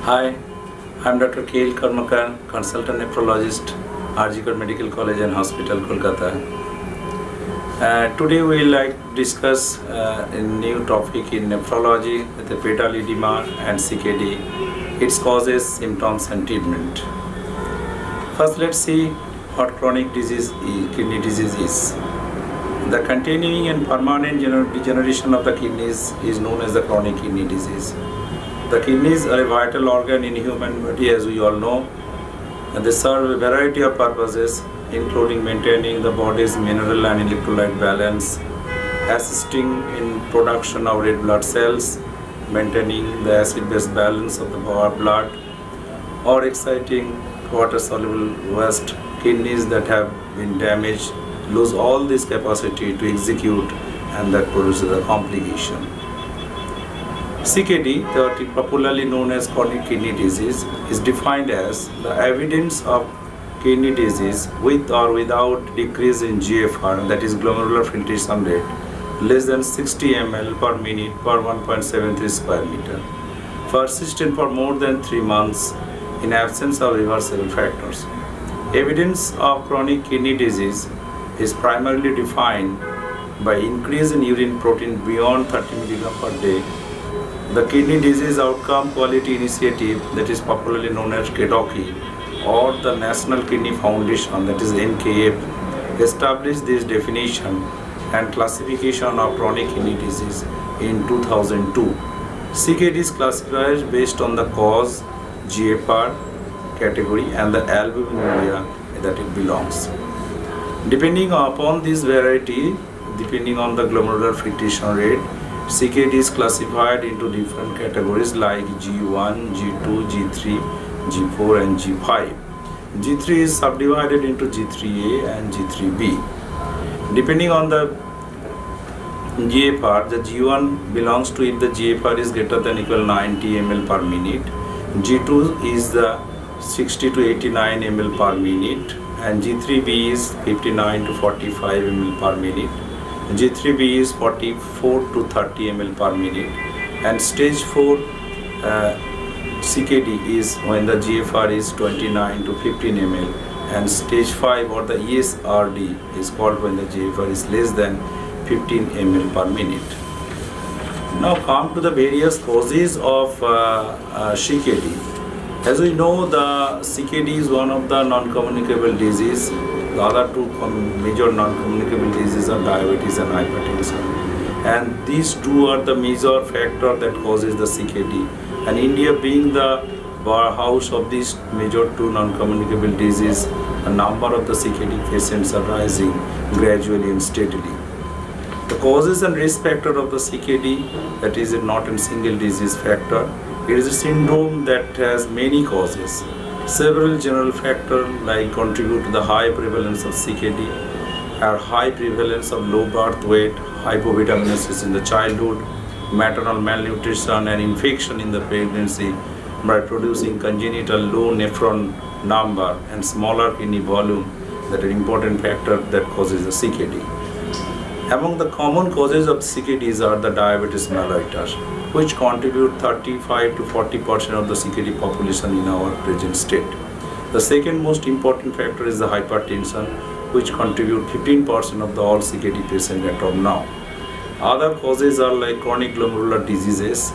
Hi, I'm Dr. Karmakar, consultant nephrologist, RG Medical College and Hospital, Kolkata. Today we will discuss a new topic in nephrology, the peripheral edema and CKD, its causes, symptoms and treatment. First, let's see what chronic disease kidney disease is. The continuing and permanent degeneration of the kidneys is known as the chronic kidney disease. The kidneys are a vital organ in human body, as we all know, and they serve a variety of purposes, including maintaining the body's mineral and electrolyte balance, assisting in production of red blood cells, maintaining the acid-base balance of the blood, or exciting water-soluble waste. Kidneys that have been damaged lose all this capacity to execute, and that produces a complication. CKD, popularly known as chronic kidney disease, is defined as the evidence of kidney disease with or without decrease in GFR, that is glomerular filtration rate, less than 60 ml per minute per 1.73 square meter, persistent for more than 3 months in absence of reversible factors. Evidence of chronic kidney disease is primarily defined by increase in urine protein beyond 30 mg per day. The Kidney Disease Outcome Quality Initiative, that is popularly known as KDOQI, or the National Kidney Foundation, that is NKF, established this definition and classification of chronic kidney disease in 2002. CKD is classified based on the cause, GFR category, and the albuminuria that it belongs. Depending upon this variety, depending on the glomerular filtration rate, CKD is classified into different categories like G1, G2, G3, G4 and G5. G3 is subdivided into G3A and G3B. Depending on the GFR, the G1 belongs to if the GFR is greater than equal 90 ml per minute. G2 is the 60 to 89 ml per minute, and G3B is 59 to 45 ml per minute. G3B is 44 to 30 ml per minute, and stage 4 CKD is when the GFR is 29 to 15 ml, and stage 5 or the ESRD is called when the GFR is less than 15 ml per minute. Now come to the various causes of CKD. As we know, the CKD is one of the non-communicable disease. The other two major non-communicable diseases are diabetes and hypertension. And these two are the major factor that causes the CKD. And India being the house of these major two non-communicable diseases, the number of the CKD patients are rising gradually and steadily. The causes and risk factor of the CKD, that is not a single disease factor. It is a syndrome that has many causes. Several general factors contribute to the high prevalence of CKD, are high prevalence of low birth weight, hypovitaminosis in the childhood, maternal malnutrition and infection in the pregnancy by producing congenital low nephron number and smaller kidney volume that are important factor that causes the CKD. Among the common causes of CKDs are the diabetes mellitus, which contribute 35 to 40% of the CKD population in our present state. The second most important factor is the hypertension, which contribute 15% of the all CKD patients as of now. Other causes are like chronic glomerular diseases,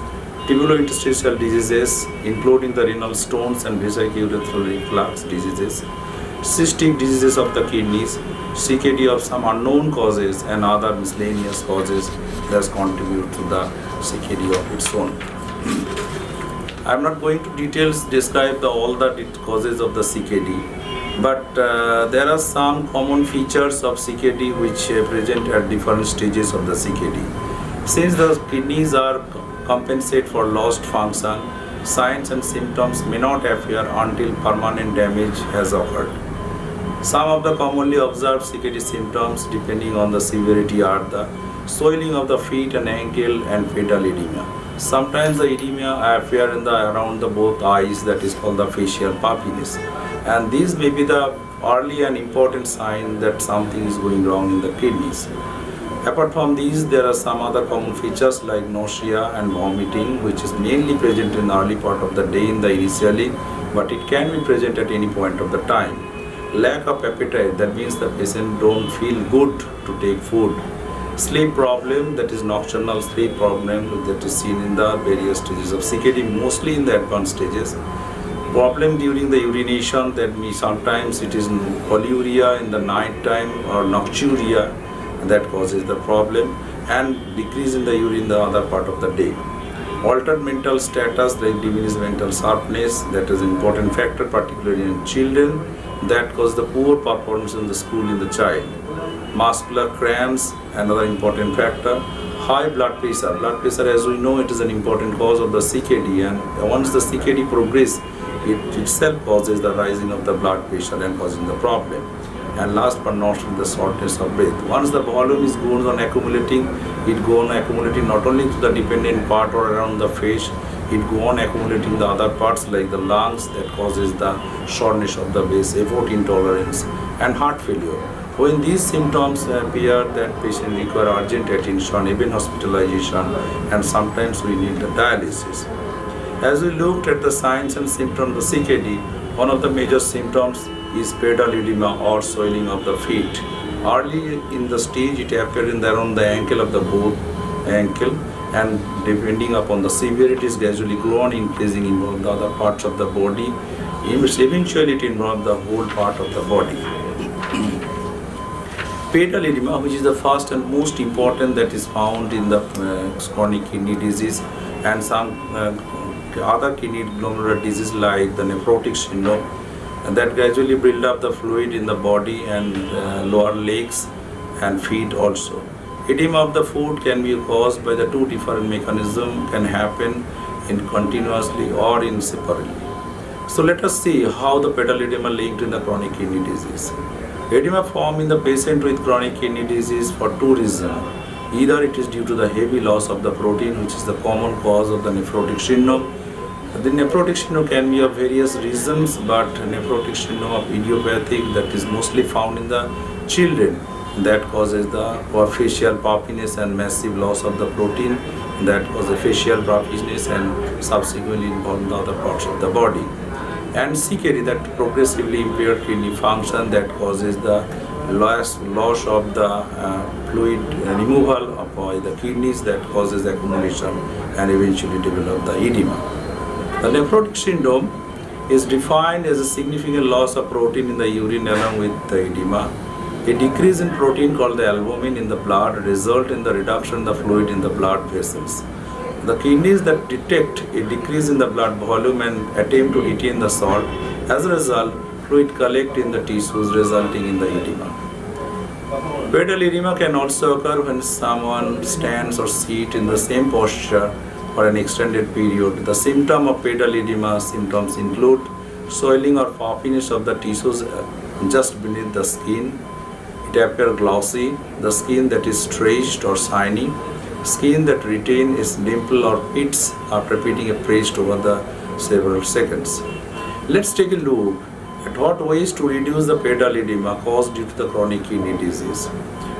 tubulointerstitial diseases, including the renal stones and vesicular reflux diseases, cystic diseases of the kidneys, CKD of some unknown causes, and other miscellaneous causes that contribute to the CKD of its own. I am not going to details describe all the causes of the CKD, but there are some common features of CKD which present at different stages of the CKD. Since the kidneys are compensate for lost function, signs and symptoms may not appear until permanent damage has occurred. Some of the commonly observed CKD symptoms, depending on the severity, are the swelling of the feet and ankle and facial edema. Sometimes the edema appear in around both eyes, that is called the facial puffiness, and these may be the early and important sign that something is going wrong in the kidneys. Apart from these, there are some other common features like nausea and vomiting, which is mainly present in the early part of the day in the initially, but it can be present at any point of the time. Lack of appetite, that means the patient don't feel good to take food. Sleep problem, that is nocturnal sleep problem, that is seen in the various stages of CKD, mostly in the advanced stages. Problem during the urination, that means sometimes it is polyuria in the night time or nocturia, that causes the problem, and decrease in the urine the other part of the day. Altered mental status, like diminished mental sharpness, that is an important factor, particularly in children, that causes the poor performance in the school in the child. Muscular cramps, another important factor. High blood pressure. Blood pressure, as we know, it is an important cause of the CKD, and once the CKD progresses, it itself causes the rising of the blood pressure and causing the problem. And last but not least, the shortness of breath. Once the volume is goes on accumulating, it goes on accumulating not only to the dependent part or around the face, it goes on accumulating the other parts like the lungs, that causes the shortness of the breath, effort intolerance, and heart failure. When these symptoms appear, that patient require urgent attention, even hospitalization, and sometimes we need the dialysis. As we looked at the signs and symptoms of CKD, one of the major symptoms is pedal edema or swelling of the feet. Early in the stage, it appears in around the ankle of the both ankle, and depending upon the severity, is gradually grow on increasing in the other parts of the body. Eventually, it involves the whole part of the body. Pedal edema, which is the first and most important that is found in the chronic kidney disease, and some other kidney glomerular disease like the nephrotic syndrome, and that gradually build up the fluid in the body and lower legs and feet also. Edema of the foot can be caused by the two different mechanisms, can happen in continuously or in separately. So let us see how the pedal edema linked in the chronic kidney disease. Edema form in the patient with chronic kidney disease for two reasons. Either it is due to the heavy loss of the protein, which is the common cause of the nephrotic syndrome. The nephrotic syndrome can be of various reasons, but nephrotic syndrome of idiopathic, that is mostly found in the children, that causes the facial puffiness and massive loss of the protein, that causes facial puffiness and subsequently involve the other parts of the body. And CKD, that progressively impaired kidney function, that causes the loss of the fluid removal by the kidneys, that causes accumulation and eventually develop the edema. The nephrotic syndrome is defined as a significant loss of protein in the urine along with the edema. A decrease in protein called the albumin in the blood result in the reduction of the fluid in the blood vessels. The kidneys that detect a decrease in the blood volume and attempt to retain the salt. As a result, fluid collect in the tissues resulting in the edema. Pedal edema can also occur when someone stands or sits in the same posture for an extended period. The symptom of pedal edema symptoms include swelling or puffiness of the tissues just beneath the skin. It appears glossy, the skin that is stretched or shiny, skin that retains its dimple or pits after repeating a press over the several seconds. Let's take a look at what ways to reduce the pedal edema caused due to the chronic kidney disease.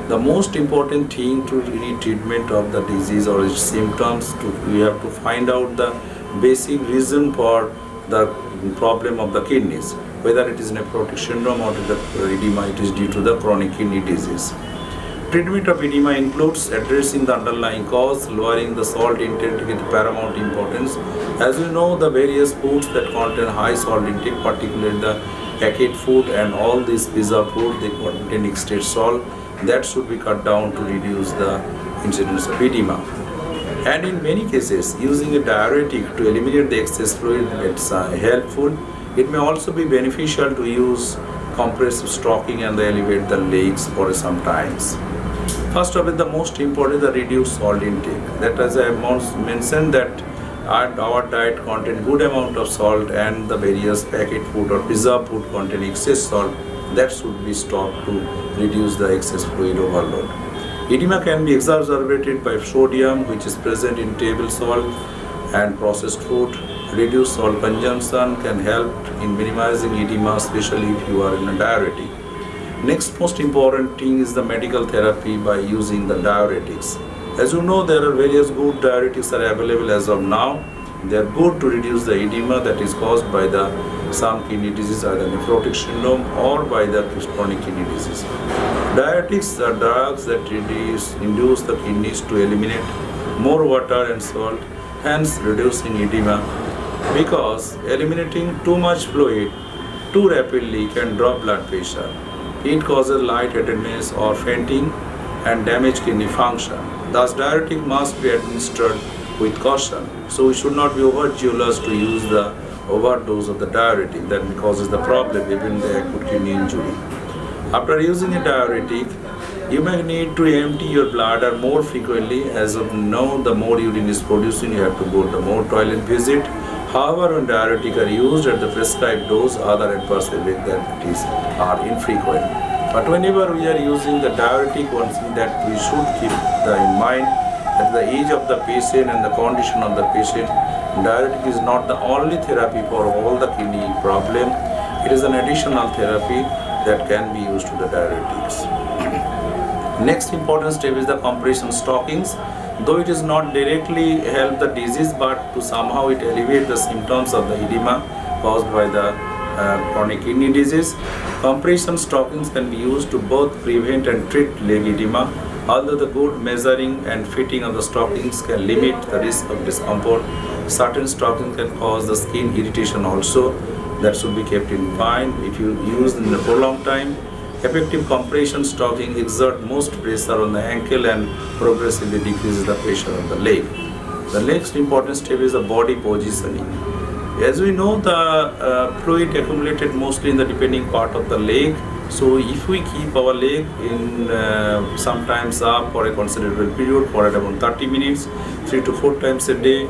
The most important thing to any treatment of the disease or its symptoms, we have to find out the basic reason for the problem of the kidneys, whether it is nephrotic syndrome or the edema, it is due to the chronic kidney disease. Treatment of edema includes addressing the underlying cause, lowering the salt intake with paramount importance. As you know, the various foods that contain high salt intake, particularly the packet food and all these pizza food, they contain extra salt, that should be cut down to reduce the incidence of edema. And in many cases, using a diuretic to eliminate the excess fluid, it's helpful. It may also be beneficial to use compressive stocking and elevate the legs for some times. First of all, the most important is the reduced salt intake. That, as I mentioned, that our diet contains good amount of salt, and the various packet food or pizza food contain excess salt, that should be stopped to reduce the excess fluid overload. Edema can be exacerbated by sodium, which is present in table salt and processed food. Reduced salt consumption can help in minimizing edema, especially if you are in a diuretic. Next most important thing is the medical therapy by using the diuretics. As you know, there are various good diuretics are available as of now. They are good to reduce the edema that is caused by the some kidney disease, either nephrotic syndrome or by the chronic kidney disease. Diuretics are drugs that induce the kidneys to eliminate more water and salt, hence reducing edema, because eliminating too much fluid too rapidly can drop blood pressure. It causes lightheadedness or fainting and damage kidney function. Thus, diuretic must be administered with caution. So we should not be overzealous to use the overdose of the diuretic that causes the problem, even the acute kidney injury. After using a diuretic, you may need to empty your bladder more frequently. As of now, the more urine is producing, you have to go to more toilet visit. However, when diuretic are used at the prescribed dose, other adverse effects are infrequent. But whenever we are using the diuretic, one thing that we should keep in mind that the age of the patient and the condition of the patient, diuretic is not the only therapy for all the kidney problem. It is an additional therapy that can be used to the diuretics. Next important step is the compression stockings. Though it is not directly help the disease, but to somehow it alleviate the symptoms of the edema caused by the chronic kidney disease. Compression stockings can be used to both prevent and treat leg edema. Although the good measuring and fitting of the stockings can limit the risk of discomfort, certain stockings can cause the skin irritation also. That should be kept in mind. If you use in a prolonged time, effective compression stocking exert most pressure on the ankle and progressively decreases the pressure on the leg. The next important step is the body positioning. As we know, the fluid accumulated mostly in the depending part of the leg. So if we keep our leg in sometimes up for a considerable period for around 30 minutes, 3 to 4 times a day,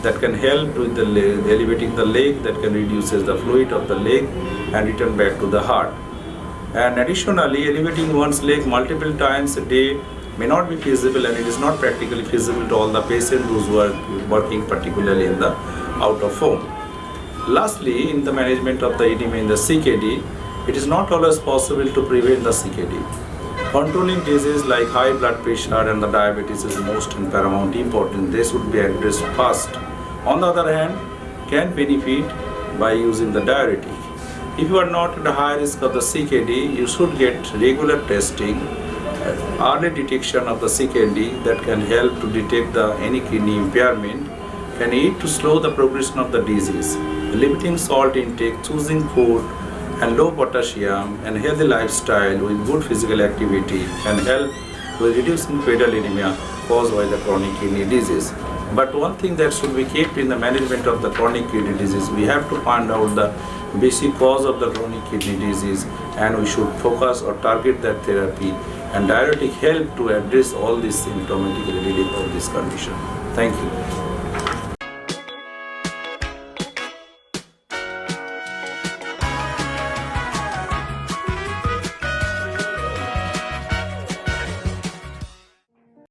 that can help with the elevating the leg, that can reduces the fluid of the leg and return back to the heart. And additionally, elevating one's leg multiple times a day may not be feasible, and it is not practically feasible to all the patients who are working particularly in the out of home. Lastly, in the management of the edema in the CKD, it is not always possible to prevent the CKD. Controlling diseases like high blood pressure and the diabetes is most and paramount important. They should be addressed first. On the other hand, can benefit by using the diuretic. If you are not at a high risk of the CKD, you should get regular testing, early detection of the CKD that can help to detect any kidney impairment, can aid to slow the progression of the disease. Limiting salt intake, choosing food and low potassium and healthy lifestyle with good physical activity can help with reducing fatal anemia caused by the chronic kidney disease. But one thing that should be kept in the management of the chronic kidney disease, we have to find out the basic cause of the chronic kidney disease, and we should focus or target that therapy, and diuretic help to address all these symptomatic relief of this condition. Thank you.